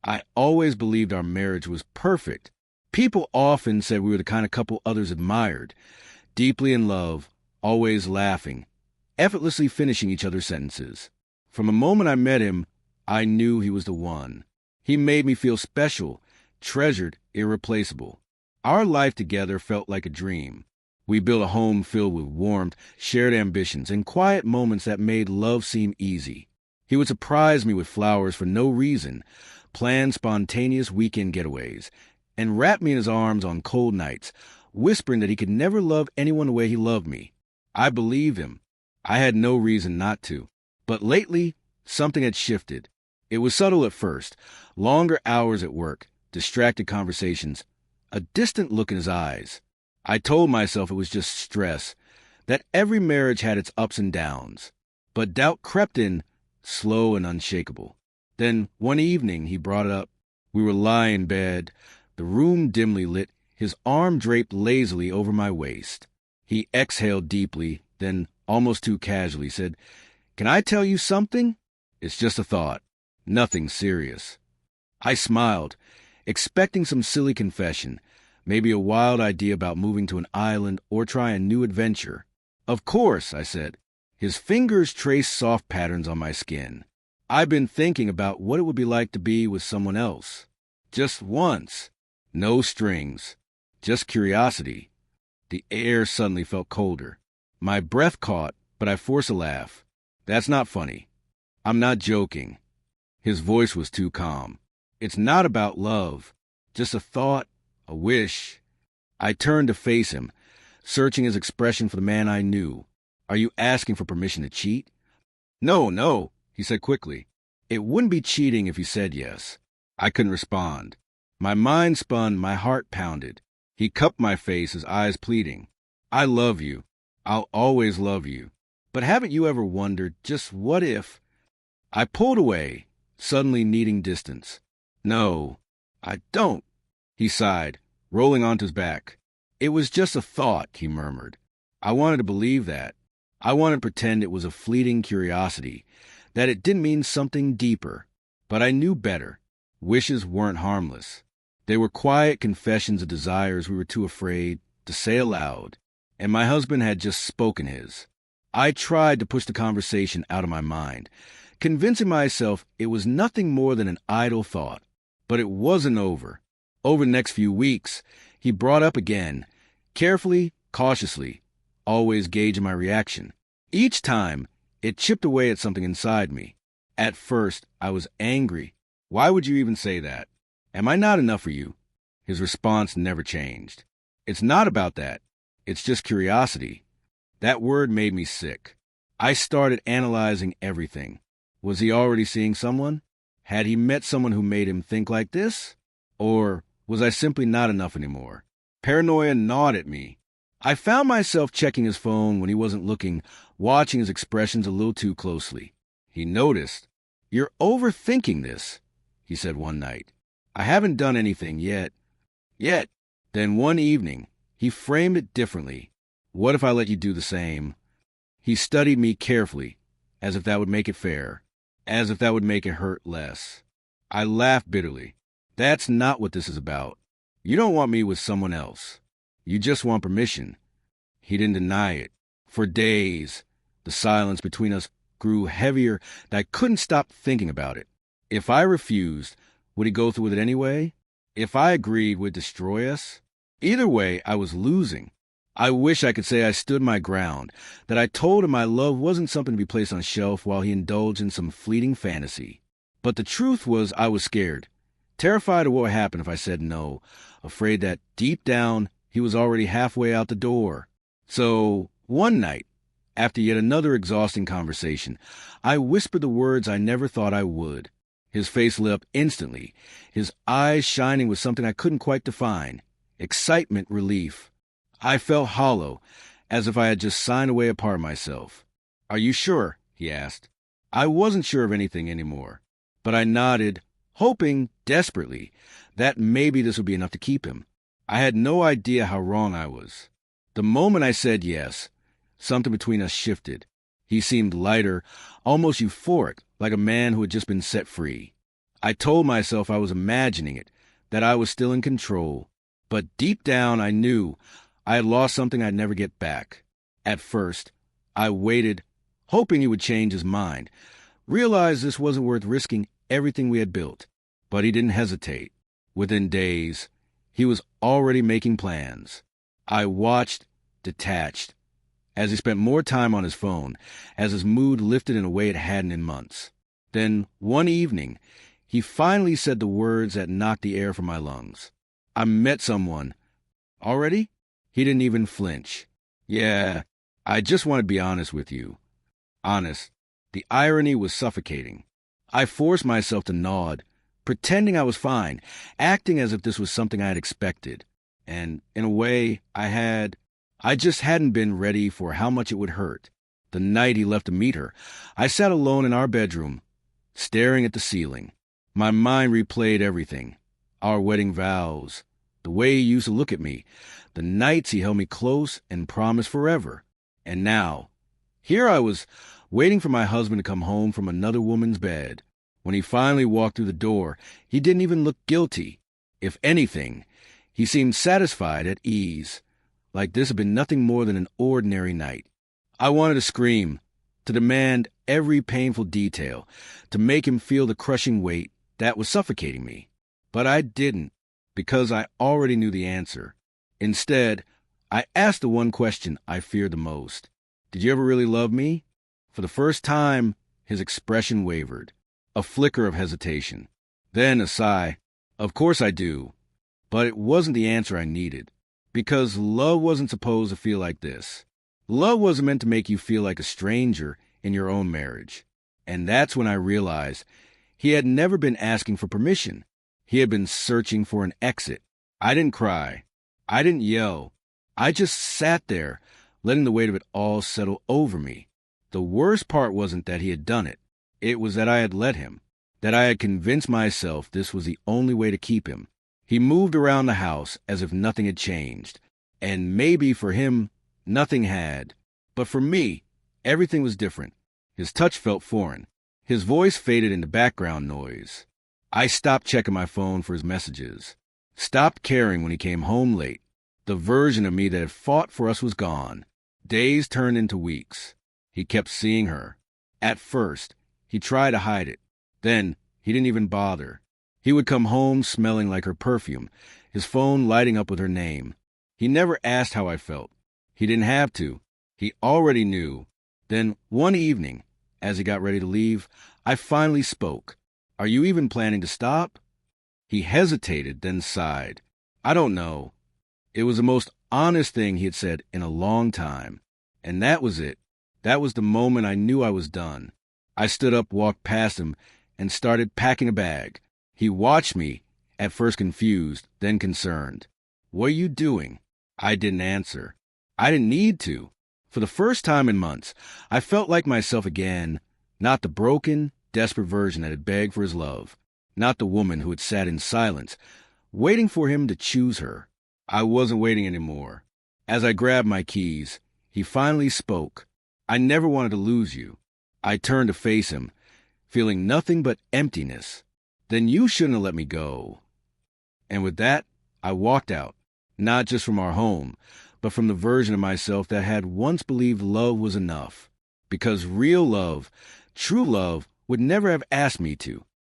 I always believed our marriage was perfect. People often said we were the kind of couple others admired, deeply in love, always laughing, effortlessly finishing each other's sentences. From the moment I met him, I knew he was the one. He made me feel special, treasured, irreplaceable. Our life together felt like a dream. We built a home filled with warmth, shared ambitions, and quiet moments that made love seem easy. He would surprise me with flowers for no reason, plan spontaneous weekend getaways, and wrap me in his arms on cold nights, whispering that he could never love anyone the way he loved me. I believed him. I had no reason not to. But lately, something had shifted. It was subtle at first. Longer hours at work, distracted conversations, a distant look in his eyes. I told myself it was just stress, that every marriage had its ups and downs. But doubt crept in, slow and unshakable. Then, one evening, he brought it up. We were lying in bed, the room dimly lit, his arm draped lazily over my waist. He exhaled deeply, then, almost too casually, said, "Can I tell you something? It's just a thought. Nothing serious." I smiled, expecting some silly confession, maybe a wild idea about moving to an island or trying a new adventure. "Of course," I said. His fingers traced soft patterns on my skin. "I've been thinking about what it would be like to be with someone else. Just once. No strings. Just curiosity." The air suddenly felt colder. My breath caught, but I forced a laugh. "That's not funny. I'm not joking." His voice was too calm. "It's not about love. Just a thought, a wish." I turned to face him, searching his expression for the man I knew. "Are you asking for permission to cheat?" "No, no," he said quickly. "It wouldn't be cheating if you said yes." I couldn't respond. My mind spun, my heart pounded. He cupped my face, his eyes pleading. "I love you. I'll always love you. But haven't you ever wondered, just what if—" I pulled away, suddenly needing distance. "No, I don't," he sighed, rolling onto his back. "It was just a thought," he murmured. I wanted to believe that. I wanted to pretend it was a fleeting curiosity, that it didn't mean something deeper. But I knew better. Wishes weren't harmless. They were quiet confessions of desires we were too afraid to say aloud. And my husband had just spoken his. I tried to push the conversation out of my mind, convincing myself it was nothing more than an idle thought. But it wasn't over. Over the next few weeks, he brought up again, carefully, cautiously, always gauging my reaction. Each time, it chipped away at something inside me. At first, I was angry. "Why would you even say that? Am I not enough for you?" His response never changed. "It's not about that. It's just curiosity." That word made me sick. I started analyzing everything. Was he already seeing someone? Had he met someone who made him think like this? Or was I simply not enough anymore? Paranoia gnawed at me. I found myself checking his phone when he wasn't looking, watching his expressions a little too closely. He noticed. "You're overthinking this," he said one night. "I haven't done anything yet." Yet. Then one evening, he framed it differently. "What if I let you do the same?" He studied me carefully, as if that would make it fair, as if that would make it hurt less. I laughed bitterly. "That's not what this is about. You don't want me with someone else. You just want permission." He didn't deny it. For days, the silence between us grew heavier that I couldn't stop thinking about it. If I refused, would he go through with it anyway? If I agreed, would it destroy us? Either way, I was losing. I wish I could say I stood my ground, that I told him my love wasn't something to be placed on a shelf while he indulged in some fleeting fantasy. But the truth was I was scared, terrified of what would happen if I said no, afraid that deep down he was already halfway out the door. So, one night, after yet another exhausting conversation, I whispered the words I never thought I would. His face lit up instantly, his eyes shining with something I couldn't quite define. Excitement, relief. I felt hollow, as if I had just signed away a part of myself. "Are you sure?" he asked. I wasn't sure of anything anymore, but I nodded, hoping, desperately, that maybe this would be enough to keep him. I had no idea how wrong I was. The moment I said yes, something between us shifted. He seemed lighter, almost euphoric, like a man who had just been set free. I told myself I was imagining it, that I was still in control. But deep down, I knew I had lost something I'd never get back. At first, I waited, hoping he would change his mind, realized this wasn't worth risking everything we had built. But he didn't hesitate. Within days, he was already making plans. I watched, detached, as he spent more time on his phone, as his mood lifted in a way it hadn't in months. Then, one evening, he finally said the words that knocked the air from my lungs. I met someone. Already? He didn't even flinch. Yeah, I just want to be honest with you. Honest. The irony was suffocating. I forced myself to nod, pretending I was fine, acting as if this was something I had expected. And, in a way, I just hadn't been ready for how much it would hurt. The night he left to meet her, I sat alone in our bedroom, staring at the ceiling. My mind replayed everything. Our wedding vows, the way he used to look at me, the nights he held me close and promised forever. And now, here I was, waiting for my husband to come home from another woman's bed. When he finally walked through the door, he didn't even look guilty. If anything, he seemed satisfied, at ease, like this had been nothing more than an ordinary night. I wanted to scream, to demand every painful detail, to make him feel the crushing weight that was suffocating me. But I didn't, because I already knew the answer. Instead, I asked the one question I feared the most. Did you ever really love me? For the first time, his expression wavered. A flicker of hesitation. Then a sigh. Of course I do. But it wasn't the answer I needed. Because love wasn't supposed to feel like this. Love wasn't meant to make you feel like a stranger in your own marriage. And that's when I realized he had never been asking for permission. He had been searching for an exit. I didn't cry. I didn't yell. I just sat there, letting the weight of it all settle over me. The worst part wasn't that he had done it. It was that I had let him, that I had convinced myself this was the only way to keep him. He moved around the house as if nothing had changed. And maybe for him, nothing had. But for me, everything was different. His touch felt foreign. His voice faded into background noise. I stopped checking my phone for his messages. Stopped caring when he came home late. The version of me that had fought for us was gone. Days turned into weeks. He kept seeing her. At first, he tried to hide it. Then, he didn't even bother. He would come home smelling like her perfume, his phone lighting up with her name. He never asked how I felt. He didn't have to. He already knew. Then, one evening, as he got ready to leave, I finally spoke. Are you even planning to stop? He hesitated, then sighed. I don't know. It was the most honest thing he had said in a long time. And that was it. That was the moment I knew I was done. I stood up, walked past him, and started packing a bag. He watched me, at first confused, then concerned. What are you doing? I didn't answer. I didn't need to. For the first time in months, I felt like myself again, not the broken, desperate version that had begged for his love, not the woman who had sat in silence, waiting for him to choose her. I wasn't waiting anymore. As I grabbed my keys, he finally spoke. I never wanted to lose you. I turned to face him, feeling nothing but emptiness. Then you shouldn't have let me go. And with that, I walked out, not just from our home, but from the version of myself that had once believed love was enough. Because real love, true love, would never have asked me to.